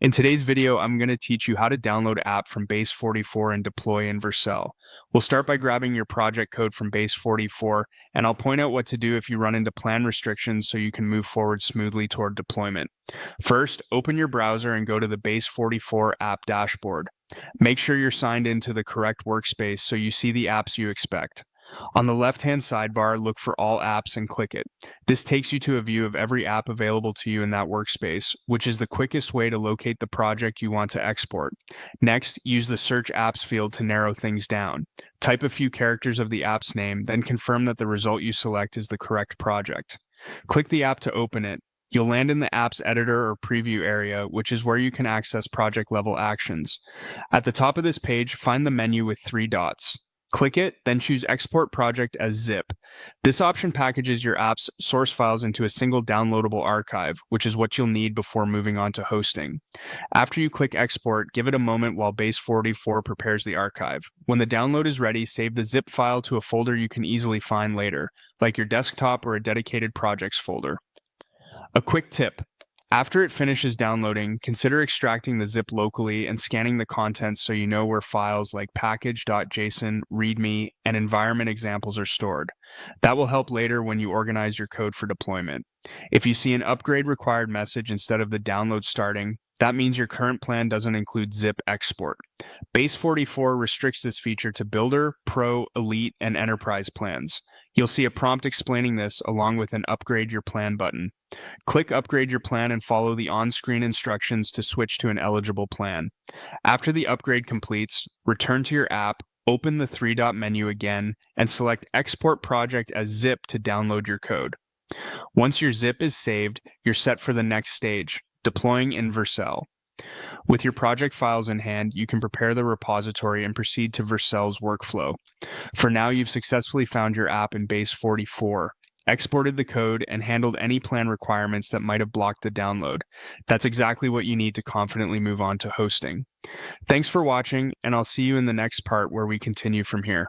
In today's video, I'm going to teach you how to download app from Base44 and deploy in Vercel. We'll start by grabbing your project code from Base44, and I'll point out what to do if you run into plan restrictions so you can move forward smoothly toward deployment. First, open your browser and go to the Base44 app dashboard. Make sure you're signed into the correct workspace so you see the apps you expect. On the left-hand sidebar, look for All Apps and click it. This takes you to a view of every app available to you in that workspace, which is the quickest way to locate the project you want to export. Next, use the Search Apps field to narrow things down. Type a few characters of the app's name, then confirm that the result you select is the correct project. Click the app to open it. You'll land in the app's editor or preview area, which is where you can access project-level actions. At the top of this page, find the menu with 3 dots. Click it, then choose Export Project as zip. This option packages your app's source files into a single downloadable archive, which is what you'll need before moving on to hosting. After you click Export, give it a moment while Base44 prepares the archive. When the download is ready, save the zip file to a folder you can easily find later, like your desktop or a dedicated projects folder. A quick tip. After it finishes downloading, consider extracting the zip locally and scanning the contents so you know where files like package.json, readme, and environment examples are stored. That will help later when you organize your code for deployment. If you see an upgrade required message instead of the download starting, that means your current plan doesn't include zip export. Base44 restricts this feature to Builder, Pro, Elite, and Enterprise plans. You'll see a prompt explaining this along with an Upgrade Your Plan button. Click Upgrade Your Plan and follow the on-screen instructions to switch to an eligible plan. After the upgrade completes, return to your app, open the 3-dot menu again, and select Export Project as zip to download your code. Once your zip is saved, you're set for the next stage, deploying in Vercel. With your project files in hand, you can prepare the repository and proceed to Vercel's workflow. For now, you've successfully found your app in Base44, exported the code, and handled any plan requirements that might have blocked the download. That's exactly what you need to confidently move on to hosting. Thanks for watching, and I'll see you in the next part where we continue from here.